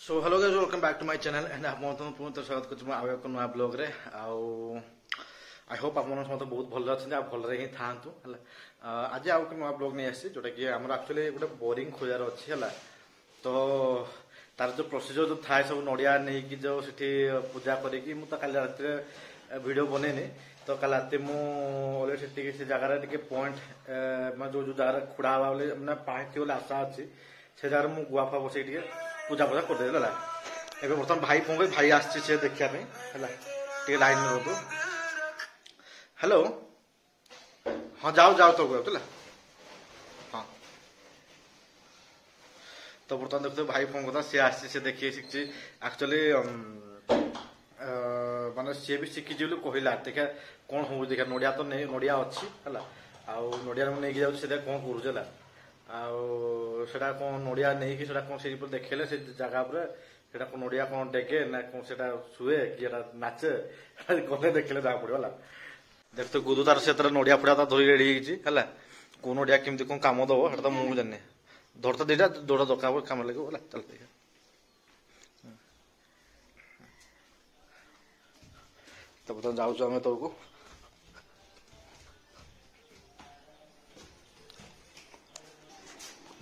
So hello guys welcome back to my channel and आप पुणी तो स्वागत कर आउ एक नुआ ब्लॉग रे आई होप आप समस्त बहुत भल अच्छा आप भल ही था आज आउ नुआ ब्लॉग नहीं आसी जोटा कि आम एक्चुअली गोटे बोरिंग खोजार अच्छी है तो तार जो प्रोसीजर जो थाए सब नड़िया नहीं जो सी पूजा करी मुझे काली रात वीडियो बनईनी तो काली रात मुझे से जगार पॉइंट जो जो जगार खुड़ा हवा मैंने पाए थी आशा अच्छी से जगह मुझे गुआफा बसई पूजा पूजा करदे बर्तमान भाई फोन कर भाई आसे देखा लाइन में रोतु हेलो हाँ जाओ जाओ तो है हाँ तो बर्तमान देखते भाई फोन करता सी आसे देखिए शिखी एक्चुअली माने सी भी शिखी कहला देखा कौन हो देखा नड़िया तो नहीं नड़िया अच्छी है आउ नड़िया नहीं जाऊँ कौन करूँ आउटा कौन नड़िया नहीं कि कौन से देखेले से जगह पर कौन नड़िया कौन डेगे ना कौन से शुए कि नाचे गले देखले जहाँ पड़ा देख तो गुदू तार से नड़िया फड़िया धरी रेडी है कौ नड़िया केमती कौन कम दब से तो मुझे जानी धरता दीटा जोड़ा दरकार कम लगे चल तो बर्तमान जाऊँ आम तौर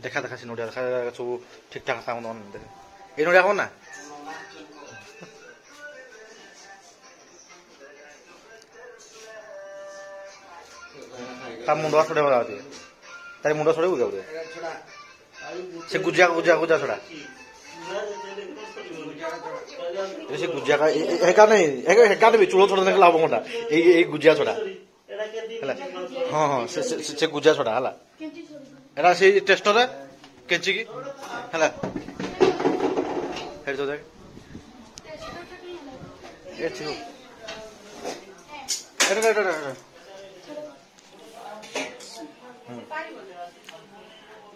देखा देखा से नड़िया देखा सब ठीक ठाक काम देखे ये नड़िया कौन ना मुंडा छड़े तार मुंडा छड़े बुझा से गुजिया गुजिया गुजा छड़ा से गुजिया का हेका नहीं भी चूल्हा छोड़ा लाभ कौन यही गुजिया छड़ा हाँ हाँ से गुजिया छड़ा है एरा से टेस्टर केंची की हला हेड तो देख ए छी एटा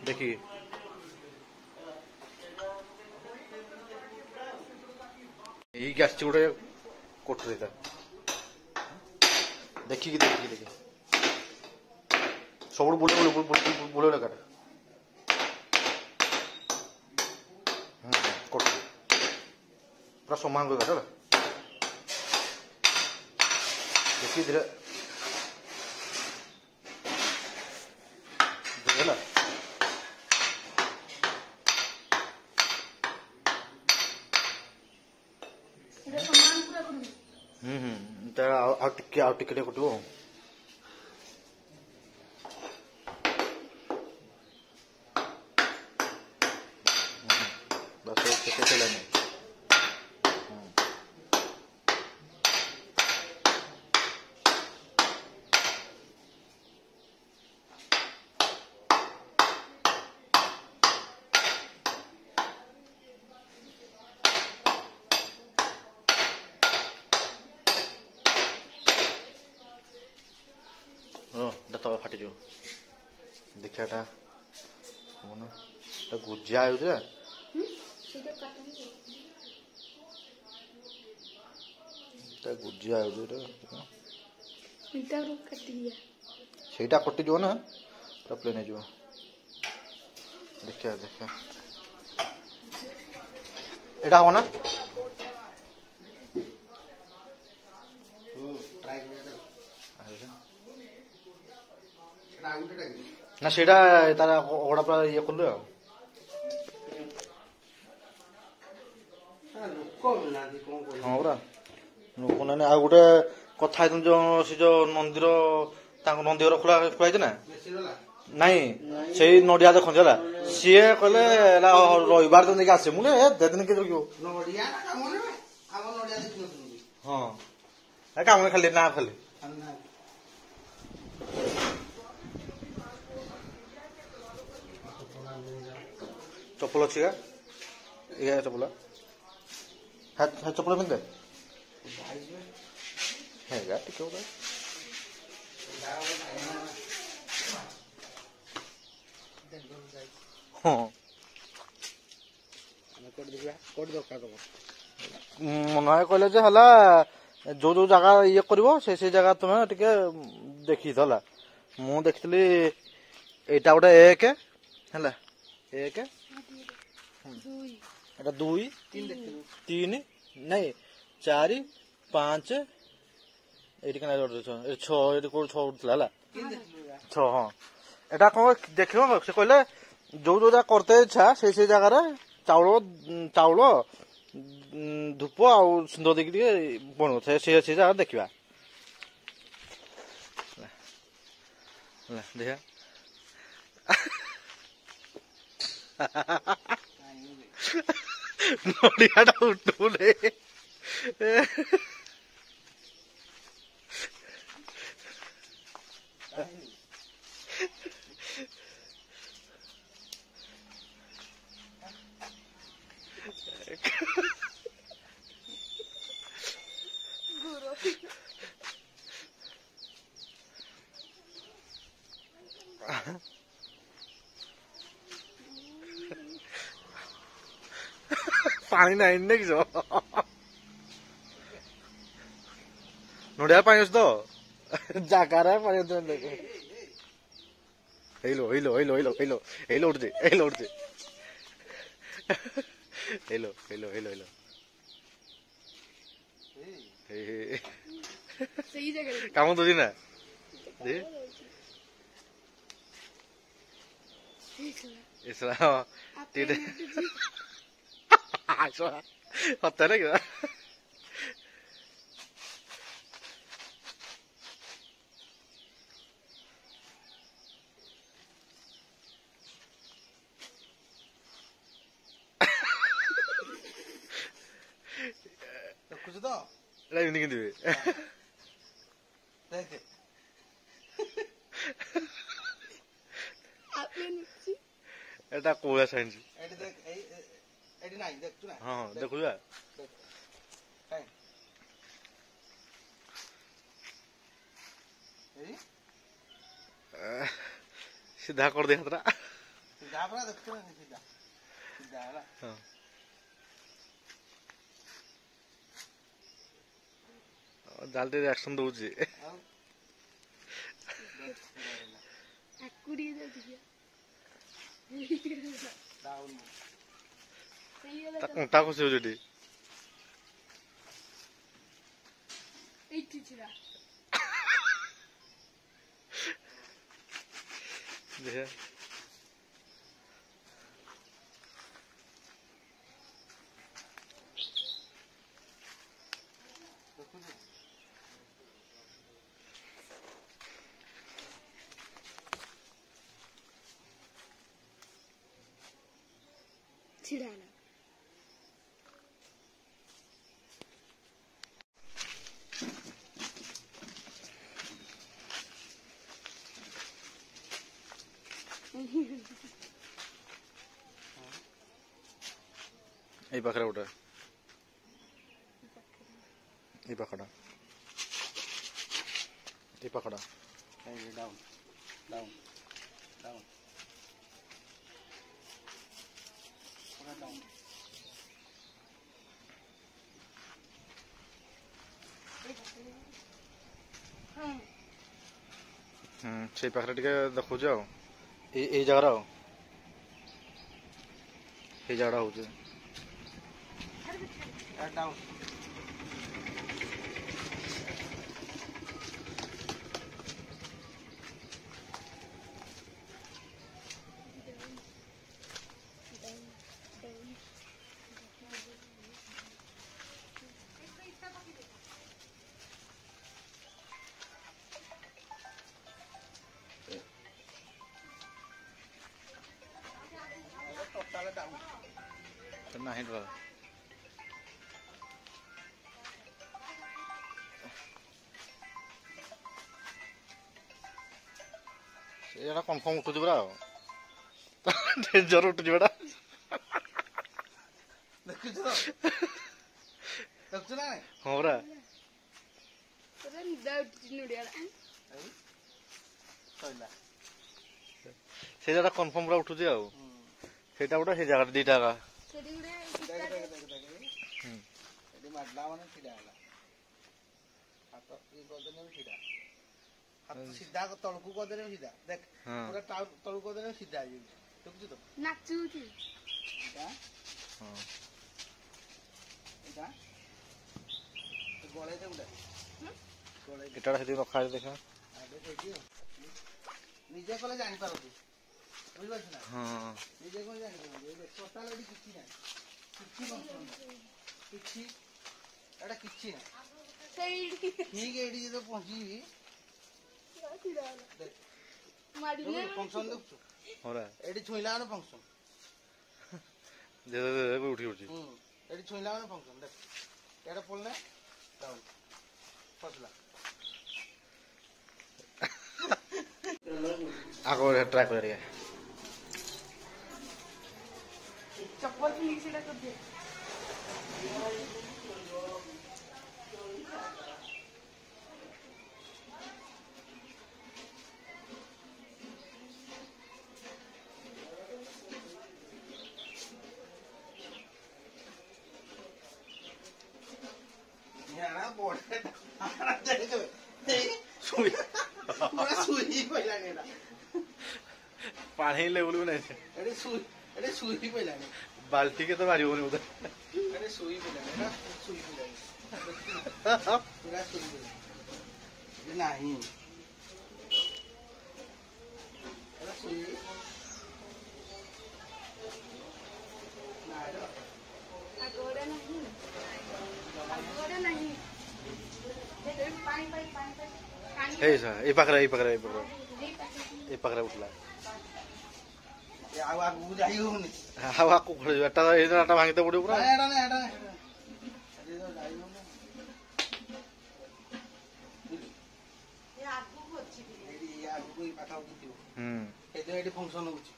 देखिए यही गैस गोटे कोठरी था देखिए देखिए देखिए सब बुले बुले लगा कोठरी पूरा समान कर देखिए धीरे है टिके कटो फाटी जो देखा गुजिया गुजिया कटि जो ना पूरा प्लेन हो देखा देखा एटा हो ना ना सेटा तार ओड़ा पूरा ये कर हाँ पूरा लोक ना आ गोटे कथा जो से जो मंदिर नंदी घर खोला खोलाई ना नहीं से नड़िया देखते है सी कहले रविवार दिन देखिए आसे मुझे दे दिन किए हाँ कम खाली ना खाली चप्पल अच्छी का ये चप्पल है चप्पल पिंधे है टिके होगा हाँ मन कहले जो जो जगह ये कर से जगह तुम्हें टिके देखी था मु देखी यहाँ गोटे एक है एक এটা 2 3 ନାଇଁ 4 5 ଏଇଠି କେନା ଜୋଡୁଛ ଏ 6 ଏଠି କୋଉ 6 ଉଠଥିଲା ହେଲା 6 ହଁ ଏଟା କଣ ଦେଖିବ ସେ କହିଲେ ଯୋଉ ଯୋଉ ଜାଗା କରତେ ଇଚ୍ଛା ସେଇ ଜାଗାରେ ଚାଉଳ ଧୂପ ଆଉ ସୁନ୍ଦର ଦେଇକି ଟିକେ ବନଉ ସେ ଜାଗା ଦେଖିବା ଦେଖିବା ନଡ଼ିଆଟା ଉଠୁଲେ ପାଣି ନାହିଁ ଦେଖିଛ ନଡ଼ିଆ ପାଣି ଅଛି ତ ଜାଗାରେ ପାଣି ଅଛି ହେଇଲୋ ଉଠୁଛି ହେଇଲୋ କାମ ଦଉଛି ନା ସତରେ କି ଦେଖୁଛୁ ତ ଏଇଟା ଏମିତି କେମିତି ହୁଏ ଦେଖେ ଏଟା କୋଉଆ ସାଇନ୍ସ ଏଠି ଦେଖ ଏଠି ନାହିଁ ଦେଖୁଛୁ ନା ହଁ ଦେଖୁଛୁ ସିଧା କରିଦେ ହାତଟା ସିଧା ପରା ଦେଖୁଛୁ ନା ସିଧା ସିଧା ହେଲା ଜାଲ ଟିକେ ରିଆକ୍ସନ ଦଉଛି ତା କଣ୍ଟା ଖସି ହଉଛି ଏଠି ଦେଖିଆ छिड़ाना এই পাখরা ওটা এই পাখাটা ডাউন ডাউন ডাউন ডাউন ସେଇ ପାଖରେ ଟିକେ ଦେଖୁଛୁ ଆଉ ଏଇ ଜାଗାର ଆଉ ଏଇ ଜାଗାଟା ହଉଛି डाउन ନାହିଁ ଡର ସେଇଟା କନଫର୍ମ ଉଠୁଛି ପୁରା ଆଉ ଡେଞ୍ଜର ଉଠୁଛି ବେଟା ଦେଖୁଛୁ ତ ଦେଖୁଛୁ ନା ହଁ ପରା ସଇଲା ସେଇ ଜାଗାଟା କନଫର୍ମ ପୁରା ଉଠୁଛି ଆଉ ସେଇଟା ଗୋଟେ ସେଇ ଜାଗାଟା ଦିଟା ଏକା ଏଠି ମାରିଲା ମାନେ ଛିଡ଼ା ହେଲା ହାତ ଇଏ କରିଦେଲେ ବି ଛିଡ଼ା ହାତ ସିଧା ତଳକୁ କରିଦେଲେ ବି ସିଧା ଦେଖ ପୁରା ତଳକୁ କରିଦେଲେ ସିଧା ହେଇଯାଉଛି ଦେଖୁଛୁ ତ ନାଚୁଛି ସିଧା ହଁ କଳେଇ ଦେ ଗୋଟେ କଳେଇ ଏଟା ସେଠି ରଖା ଅଛି ଦେଖ। ଆଡେ ସେଇଠି ନିଜେ କଲେ ଜାଣିପାରନ୍ତି ବୁଝିପାରୁଛୁ ନା ହଁ ନିଜେ କଲେ ଜାଣିପାରନ୍ତି ଟୋଟାଲ ଏଠି କିଛି ନାହିଁ କିଛି ଏଟା କିଛି ନାହିଁ ଠିକ ଏଇଠି ଯେତେବେଳେ ପହଞ୍ଚିବି ଫଙ୍କସନ ଦେଖୁଛୁ ହରା ଏଠି ଛୁଇଁଲା ମାନେ ଫଙ୍କସନ ଉଠି ଉଠି ଏଠି ଛୁଇଁଲା ମାନେ ଫଙ୍କସନ ଦେଖ ଏଇଟା ପଡ଼ିଲେ ଫସିଲା ଆଗ ଟ୍ରାଏ କରିବା चप्पल नीचे लगा दे यार बोर्ड आना चाहिए सुई पूरा सुई पहिला नेला पानी लेवल भी नहीं एडे सुई पहिला ने बाल्टी के तो मारी होने उधर एडे सुई पहिला ने ना सुई पहिला पूरा सुई पहिला नहीं एडे सुई agora नहीं पानी हे सा ए पकड़ा उठला ये आवा बुझाई होनी हावा को खड़े एटा एटा भांगते पड़े पूरा एडा एडा ये तो जाई होनी ये आगु को अच्छी भी एडी आगु कोई पाठा होती हम्म एदो एडी फंक्शन होची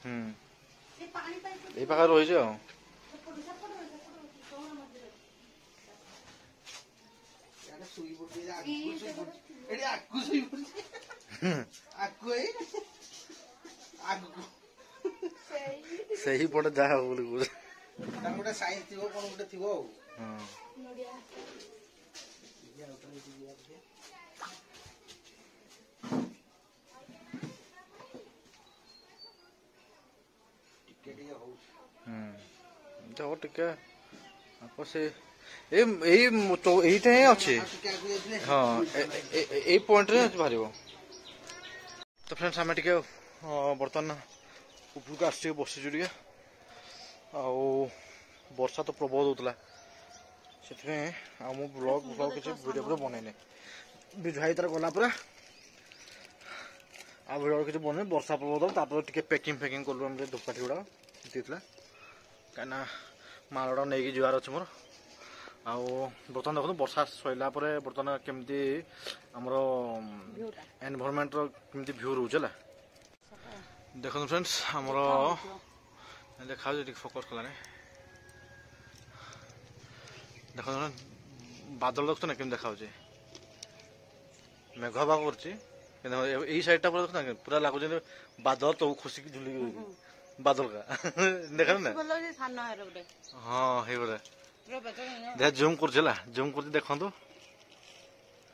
ये पानी ए पकड़ा रही छ यार सुई बुटी आगु सुई बुटी आगु ए आगु सही पड़े जा बोली कुछ तार गोटे साइंस थिबो कोन गोटे थिबो हां नोडिया या उतरे दिया के टिके हो तो टिके आपो से এইটা ହିଁ ଅଛି ହଁ ଏଇ ପଏଣ୍ଟରେ ବାହାରିବ ତ ଫ୍ରେଣ୍ଡସ୍ ଆମେ ଟିକେ ବର୍ତ୍ତମାନ ଉପରକୁ ଆସିଛୁ ବସିଛୁ ଟିକେ ଆଉ ବର୍ଷା ତ ପ୍ରବଳ ହେଉଥିଲା ସେଥିପାଇଁ ଆଉ ମୁଁ ବ୍ଲଗ୍ କିଛି ଭିଡ଼ିଓ ପୁରା ବନେଇନି ଭାଇ ତାର ଗଲା ପୁରା ଆଉ ଭିଡ଼ିଓ କିଛି ବନେଇନି ବର୍ଷା ପ୍ରବଳ ତାପରେ ଟିକେ ପ୍ୟାକିଂ କଲୁ ଆମେ ଧୂପକାଠି ଗୁଡ଼ାକ ଦେଇଥିଲା କାହିଁକିନା ମାଳ ଗୁଡ଼ାକ ନେଇକି ଯିବାର ଅଛି ମୋର ଆଉ ବର୍ତ୍ତମାନ ଦେଖନ୍ତୁ ବର୍ଷା ସରିଲା ପରେ ବର୍ତ୍ତମାନ କେମିତି ଆମର ଏନଭାରମେଣ୍ଟର କେମିତି ଭ୍ୟୁ ରହୁଛି ହେଲା ଦେଖନ୍ତୁ ଫ୍ରେଣ୍ଡସ୍ ଆମର ଦେଖାଯାଉଛି ଟିକେ ଫୋକସ୍ କଲାନି ଦେଖନ୍ତୁ ବାଦଲ ଦେଖୁଛ ନା କେମିତି ଦେଖାଯାଉଛି ମେଘ ପାଗ କରୁଛି କିନ୍ତୁ ଏଇ ସାଇଡ୍ଟା ପୁରା ଦେଖୁଛ ନା ପୁରା ଲାଗୁଛି ବାଦଲ ତଳକୁ ଖୁସିକି ଝୁଲିକି ବାଦଲ କା ଦେଖ ନା ହଁ ହେଇଗଲା ଦେଖ ଜୁମ୍ କରୁଛି ହେଲା ଜୁମ୍ କରୁଛି ଦେଖନ୍ତୁ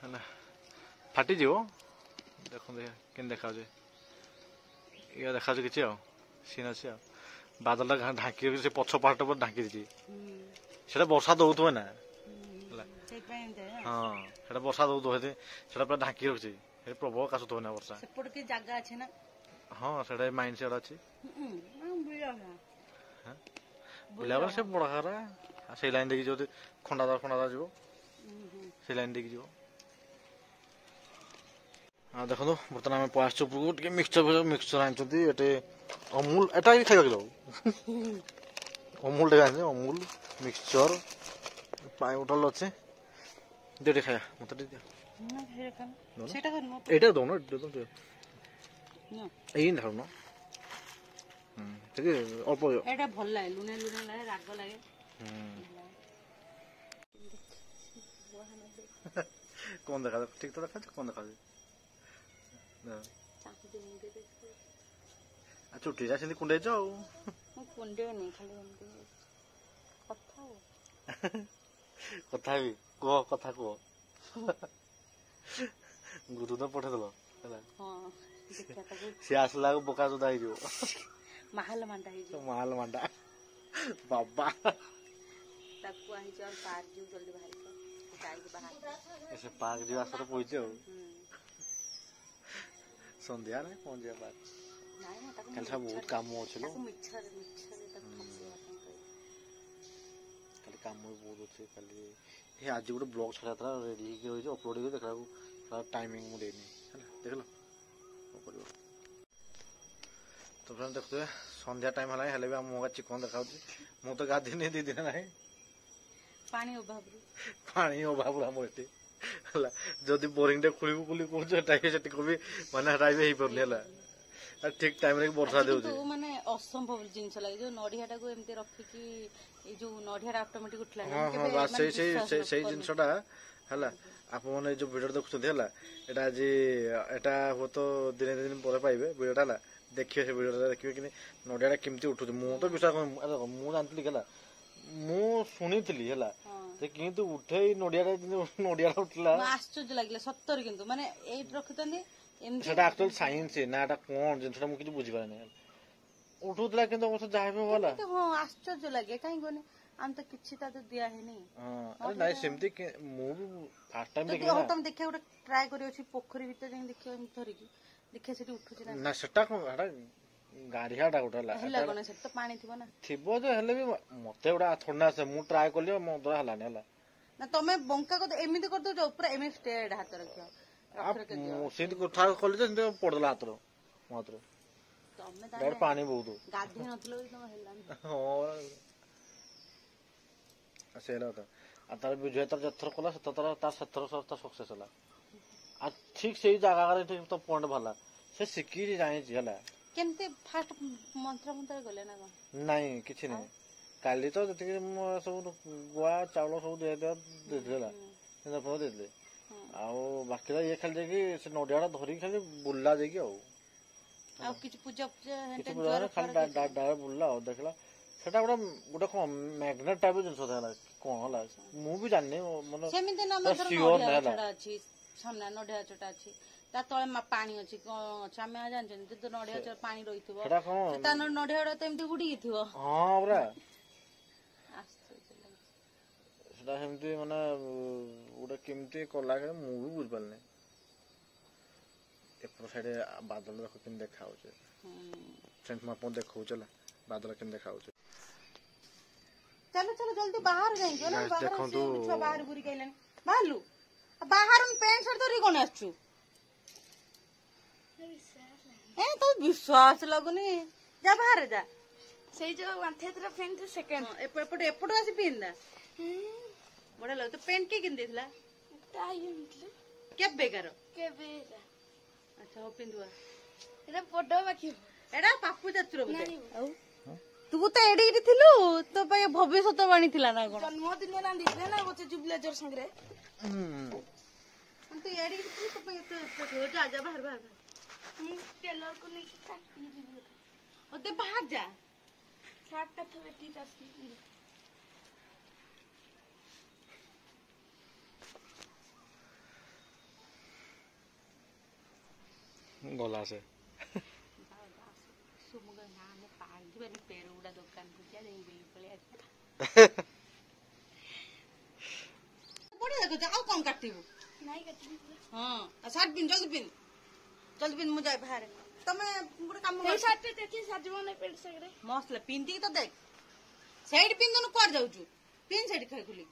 ହେଲା ଫାଟିଯିବ ଦେଖନ୍ତୁ କେମିତି ଦେଖାଯାଉଛି ଇଏ ଦେଖାଯାଉଛି କିଛି ଆଉ ସିନ୍ ଅଛି ଆଉ ବାଦଲଟା ଢାଙ୍କି ରଖିଛି ସେ ପଛ ପାହାଡ଼ଟା ପୁରା ଢାଙ୍କି ଦେଇଛି ସେଟା ବର୍ଷା ଦଉଥିବ ନା ହେଲା ହଁ ସେଟା ବର୍ଷା ଦଉଥିବ ସେଟା ପୁରା ଢାଙ୍କି ରଖିଛି ସେଟା ପ୍ରବଳ କାଶୁଥିବ ନା ବର୍ଷା ଜାଗା ଅଛି ନା ହଁ ସେଟା ମାଇଣ୍ଡ ସେଟା ଅଛି ବୁଲାବରେ ସେ ବଡ଼ ଘର ସେଇ ଲାଇନ୍ ଦେଇକି ଯଦି ଖଣ୍ଡାଦାର ଯିବ ସେଇ ଲାଇନ୍ ଦେଇକି ଯିବ ଆଉ ଦେଖନ୍ତୁ ବର୍ତ୍ତମାନ ଆମେ ପଳେଇ ଆସିଛୁ ଉପରକୁ ଟିକେ ମିକ୍ସଚର ଆଣିଛନ୍ତି ଏଠି ଅମୁଲ ଏଟା ବି ଖାଇବା କିଲୋ ଅମୁଲ ଟିକେ ଆଣିଛି ଅମୁଲ ମିକ୍ସଚର ପାଣି ବୋଟଲ ଅଛି ଟିକେ ଖାଇବା ମତେ ଟିକେ ଏଇଟା ଦଉନ ଏଇ ଖାଉନ ଟିକେ ଅଳ୍ପ ଏଇଟା ଭଲ ଲାଗେ ଲୁଣ ଲାଗେ ରାଗ ଲାଗେ କଣ ଦେଖାଯାଉଛି ଠିକ ତ ଦେଖାଯାଉଛି କଣ ଦେଖାଯାଉଛି ଚୁଟିଟା ସେମିତି କୁଣ୍ଡେଇଛ ଆଉ କୁଣ୍ଡେଇନି ଖାଲି କଥା ହେବି କୁହ କଥା କୁହ ଗୁରୁ ତ ପଠେଇଦେଲ ହେଲା ସିଏ ଆସିଲା ବେଳକୁ ବୋକା ସୁଧା ହେଇଯିବ ମାହାଲ ମାଣ୍ଡା ହେଇଯିବ ମାଲ ମାଣ୍ଡା ବାବା ତାକୁ ଆଣିଛ ଆଉ ପାର ଯିବୁ ଜଲ୍ଦି ବାହାରିଛ ଯାଇକି ବାହାର ସେ ପାର୍କ ଯିବା ଆସରେ ପଇଛି ଆଉ ସନ୍ଧ୍ୟା ନାଇଁ ପହଞ୍ଚିବା ପାର୍କ ନାଇଁ ନା ତାକୁ କାଲି ବହୁତ କାମ ଅଛି ଲୋ ମିଛରେ ତାକୁ ଠକିବା ପାଇଁ କହିବି। କାଲି କାମ ବି ବହୁତ ଅଛି କାଲି ଆଜି ଗୋଟେ ବ୍ଲଗ ଛାଡ଼ିଥିଲା ରେଡ଼ି ହେଇକି ରହିଛି ଅପଲୋଡ଼ ହେଇକି ଦେଖିବାକୁ ଟାଇମିଂ ମୁଁ ଦେଇନି ହେଲା ଦେଖିଲ କ'ଣ କରିବ ତ ଫ୍ରେଣ୍ଡ ଦେଖୁଥିବେ ସନ୍ଧ୍ୟା ଟାଇମ୍ ହେଲାଣି ହେଲେ ବି ଆମ ମୁହଁ ଚିକଣ ଦେଖାଉଛି ମୁଁ ତ ଗାଧୋଇନି 2 ଦିନ ନାହିଁ ପାଣି ଅଭାବରୁ ଆମର ଏଠି ହେଲା ଯଦି ବୋରିଂଟେ ଖୋଳିବୁ ବୋଲି କହୁଛୁ ସେଟା ସେଠି ବି ମାନେ ହେଟା ବି ହେଇପାରୁନି ହେଲା ଠିକ ଟାଇମରେ ବର୍ଷା ଦେଉଛି ମାନେ ଅସମ୍ଭବ ଜିନିଷ ଲାଗେ ଯୋଉ ନଡିଆଟାକୁ ଏମିତି ରଖିକି ଏଇ ଯୋଉ ନଡିଆଟା ଅଟୋମେଟିକ ଉଠିଲା ସେଇ ଜିନିଷଟା ହେଲା ଆପଣମାନେ ଏଇ ଯୋଉ ଭିଡିଓ ଦେଖୁଛନ୍ତି ହେଲା ଏଟା ହୁଏତ ଦିନେ ଦିନ ପରେ ପାଇବେ ଭିଡିଓଟା ହେଲା ଦେଖିବେ ସେ ଭିଡିଓଟା ଦେଖିବେ କି ନଡିଆଟା କେମିତି ଉଠୁଛି ମୁଁ ତ ବିଶ୍ୱାସ ମୁଁ ଜାଣିଥିଲି ହେଲା ମୁଁ ଶୁଣିଥିଲି ହେଲା କିନ୍ତୁ ଉଠେଇ ନଡିଆଟା ଉଠିଲା ଆଶ୍ଚର୍ଯ୍ୟ ଲାଗିଲା ସତରେ କିନ୍ତୁ ମାନେ ଏଇଠି ରଖିଛନ୍ତି ସେଟା ଆକ୍ଚୁଆଲି ସାଇନ୍ସ ନା ଏଟା କଣ ଜିନିଷଟା ମୁଁ କିଛି ବୁଝିପାରିନି ଉଠୁଥିଲା କିନ୍ତୁ ଅବଶ୍ୟ ଯାହା ବି ହେଲା ହଁ ଆଶ୍ଚର୍ଯ୍ୟ ଲାଗେ କାହିଁକି କହନି ଆମେ ତ କିଛି ତା ଦିଆ ହେଇନି ନାଇଁ ସେମିତି ମୁଁ ବି ଫାର୍ଷ୍ଟ ଟାଇମ୍ ଦେଖିବି ତମେ ଦେଖିବା ଗୋଟେ ଟ୍ରାଏ କରିବ ପୋଖରୀ ଭିତରେ ଯାଇକି ଦେଖିବା ଏମିତି ଧରିକି ଦେଖିବା ସେଠି ଉଠୁଛି ନା ସେଟା କଣ ସେଟା ଗାଡିଆଟା ଗୋଟେ ହେଲା କଣ ସେଠି ତ ପାଣି ଥିବ ନା ଥିବ ଯେ ହେଲେ ବି ମତେ ଗୋଟେ ଥୋଡି ଆସେ ମୁଁ ଟ୍ରାଏ କଲି ମୋ ଦ୍ୱାରା ହେଲାନି ହେଲା ନା ତମେ ବଙ୍କା ଏମିତି କରିଦଉଛ ପୁରା ଏମିତି ଷ୍ଟ୍ରେଟ୍ ହାତ ରଖିବ ସେମିତି କଥା କଲି ଯେ ସେମିତି ପଡିଦେଲା ହାତର ମୋ ହାତରେ ତମେ ପାଣି ବହୁତ ଗାଧେଇ ନଥିଲ ତମ ହେଲାନି ହଁ ସେଇଟା କଥା ଆଉ ତାର ବିଜୟ ତାର ଯେଥର କଲା ସେଥର ସକ୍ସେସ୍ ହେଲା ଆଉ ଠିକ ସେଇ ଜାଗାରେ ତ ପଏଣ୍ଟ ଭଲ ସେ ଶିଖିଛି ଜାଣିଛି ହେଲା କେମିତି ଫାଷ୍ଟ ମନ୍ତ୍ର ଗଲେ ନା କଣ ନାଇଁ କିଛି ନାହିଁ କାଲି ତ ଯେତିକି ସବୁ ଗୁଆ ଚାଉଳ ସବୁ ଦେଇଥିଲେ ହେଲା ଦେଇଥିଲେ ଆଉ ବାକି ଇଏ ଖାଲି ଯାଇକି ସେ ନଡିଆଟା ଧରିକି ଖାଲି ବୁଲିଲା ଯାଇକି ଆଉ କିଛି ପୂଜା ଖାଲି ଡାଇରେକ୍ଟ ବୁଲିଲା ଆଉ ଦେଖିଲା ସେଟା ଗୋଟେ କଣ ମ୍ୟାଗ୍ନେଟ ଟାଇପ ଜିନିଷ ହେଲା କଣ ହେଲା ମୁଁ ବି ଜାଣିନି ସେମିତି ଅଛି ସାମ୍ନା ନଡିଆ ଚଟା ଅଛି ତା ତଳେ ପାଣି ଅଛି କଣ ଅଛି ଆମେ ଜାଣିଛନ୍ତି ଯଦି ନଡିଆ ପାଣି ରହିଥିବ ତା ନଡିଆ ଗୁଡା ତ ଏମିତି ବୁଡିକି ଥିବ ହଁ ପୁରା ସେଟା ସେମିତି ମାନେ ଗୋଟେ କେମିତି କଲା ମୁଁ ବି ବୁଝିପାରିନି ଏପଟ ସାଇଡ୍ ବାଦଲ ଦେଖ କେମିତି ଦେଖା ହଉଛି ମୁଁ ଆପଣଙ୍କୁ ଦେଖଉଛି ହେଲା ବାଦଲ କେମିତି ଦେଖା ହଉଛି ଚାଲ ଜଲ୍ଦି ବାହାର ଯାଇକି ଦେଖନ୍ତୁ ବାହାର ବୁରିକି ଆଇଲାଣି ବାହାରିଲୁ ବାହାର ପ୍ୟାଣ୍ଟ ସାର୍ଟ ଧରିକି କଣ ଆସୁଛୁ ତ ବିଶ୍ୱାସ ଲାଗୁନି ଯା ବାହାରେ ଯା ସେଇ ଯୋଉ ଏପଟୁ ଆସି ପିନ୍ଧା ବଢିଆ ଲାଗୁ ତ ପ୍ୟାଣ୍ଟ କିଏ କିଣି ଦେଇଥିଲା କେବେକାର ଆଚ୍ଛା ହଉ ପିନ୍ଧୁଆ ଏଟା ପାପୁ ଚାଚୁର ତୁ ତ ଏଡିକି ଥିଲୁ ତୋ ପାଇଁ ଭବିଷ୍ୟତବାଣୀ ଥିଲା ନା କଣ ଜନ୍ମଦିନ ରାନ୍ଧିଥିଲେ ନା ଗୋଟେ ବ୍ଲେଜର ସାଙ୍ଗରେ ତୁ ଏଡିକି ଥିଲୁ ତୋ ପାଇଁ ଯା ବାହାର ମୁଁ ଟେଲରକୁ ନେଇକି କାଟିକି ଯିବି ଦେ ବାହାର ଯା ସାର୍ଟଟା ତ ଏଠିକି ଆସିକି ଗଲା ସେ ପେରୁଗୁଡା ଦୋକାନକୁ ବଢିଆ ଦେଖୁଛ ଆଉ କଣ କାଟିବୁ ହଁ ସାର୍ଟ ପିନ୍ଧ ଜଲ୍ଦି ପିନ୍ଧ ମୁଁ ଯାଏ ବାହାରେ ତମେ ଗୋଟେ କାମ ମସ୍ତ ପିନ୍ଧିକି ତ ଦେଖ ସେଇଠି ପିନ୍ଧୁନୁ କୁଆଡେ ଯାଉଛୁ ପିନ୍ଧ ସେଇଠି ଖାଇ ଖୁଲି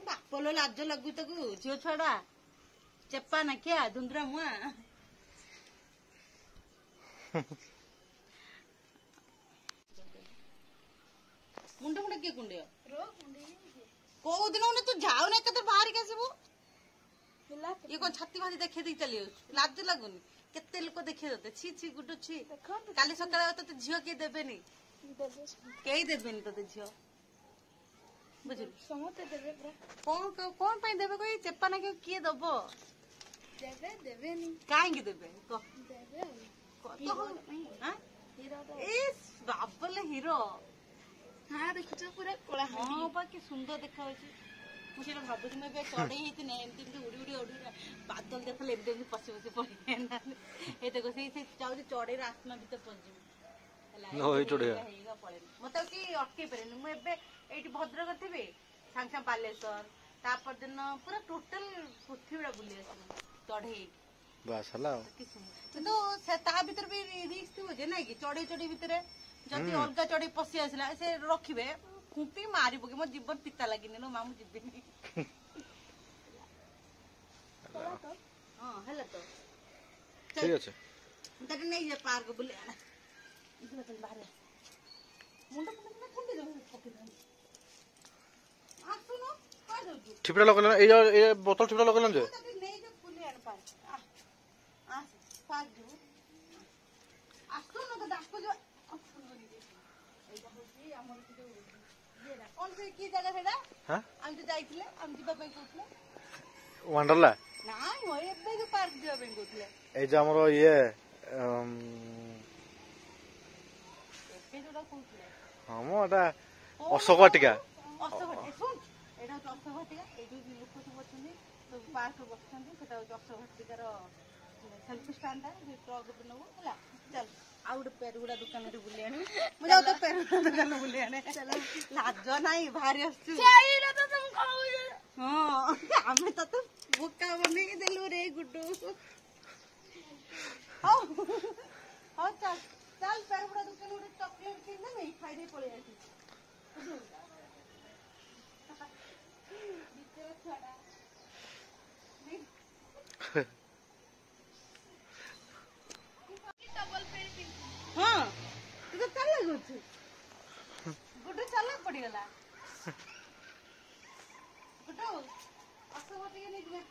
ବାପ लो ଲାଜ ଲାଗୁ ତାକୁ ଝିଅ ଛୁଆଟା ଚେପା ନା କିଆ ଧୁନ୍ଦରା ମୁଆ ମୁଣ୍ଡ କିଏ କୁଣ୍ଡେୟ କୋଉ ଦିନ ତୁ ଯାଉନି ଏକାଥରେ ବାହାରିକି ଆସିବୁ ଇଏ କଣ ଛାତି ଭାଜି ଦେଖେଇ ଦେଇକି ଚାଲି ଯାଉଛୁ ଲାଜ ଲାଗୁନି କେତେ ଲୋକ ଦେଖିବେ ତତେ ଛି ଛି ଗୁଡୁ ଛି କାଲି ସକାଳେ ତତେ ଝିଅ କିଏ ଦେବେନି କେହି ଦେବେନି ତତେ ଝିଅ ବୁଝିଲୁ ସମସ୍ତେ ଦେବେ କଣ ପାଇଁ ଦେବେ କହି ଚେପା ନା କିଏ ଦବ ଦେବେନି କାହିଁକି ଦେବେ ବାବଲେ ହିରୋ ଦେଖୁଛ ପୁରା କଳା ହଁ ବାକି ସୁନ୍ଦର ଦେଖା ଯାଉଛି ମୁଁ ସେଇଟା ଭାବୁଛି ମୁଁ ଏବେ ଚଢେଇ ହେଇଥିଲି ଏମିତି ଉଡି ବାଦଲ ଦେଖିଲେ ଏମିତି ପଶି ପଳେଇ ଏ ଦେଖ ସେଇ ଯାଉଛି ଚଢେଇର ଆତ୍ମା ଭିତରେ ପହଞ୍ଚିବି ମତେ ଆଉ କି ଅଟକେଇ ପାରିନି ମୁଁ ଏବେ ଏଇଠି ଭଦ୍ରକ ଥିବି ସାଙ୍ଗେ ସାଙ୍ଗେ ବାଲେଶ୍ଵର तापर दिन पूरा टोटल पृथ्वी बुली चढ़े बास हला किंतु से ता भीतर भी रिस्क थी जे नहीं कि चढ़े चढ़े भीतर जदि अलग चढ़े पशि आसला से रखिबे खुंपी मारी पके मो जीवन पिता लागिनी नो मामू जीविनी हां हेला तो ठीक আছে तटे नहीं जे पार्क बुले आना इधर चल बाहर मुंडा मुंडा ठंडी दे पके दे आ सुनो का दो ठिपड़ा लगल ए बोतल ठिपड़ा लगल जे तटे नहीं जे बुले आना पार्क आ पार्क जो आ सुनो तो दास को जो कौन से की जगह सेडा हां हम तो जाइथिले हम जीवा पे कोथले वंडरला नाइ हो एबे जो पार्क जीवा पे कोथले ए जे हमरो ये एबे जोडा कोथले हां मो एटा अशोकवाटिका अशोकवाटिका सुन एटा तो अशोकवाटिका ए जो लोक सब अछन तो पार्क बसछन सेटा अशोकवाटिका रो सेल्फी स्टैंड है जे ट्रक पे नबो हला चल आउट पेरुड़ा दुकान रे बुले आने मु जाऊ तो पेरुड़ा दुकान बुले आने चलो लाज नाही भारी असछु चाहिए तो तुम खाओ हां हमें तो बुक्का बने के देलु रे गुड्डू हां हां चल चल पेरुड़ा दुकान रे चॉकलेट किन ना नहीं खाई दे पळे आसी बिचारा छड़ा हाँ तू तो चल लगुछु गुड्डू चल पड़ी गला गुड्डू असो बटिए नहीं दिया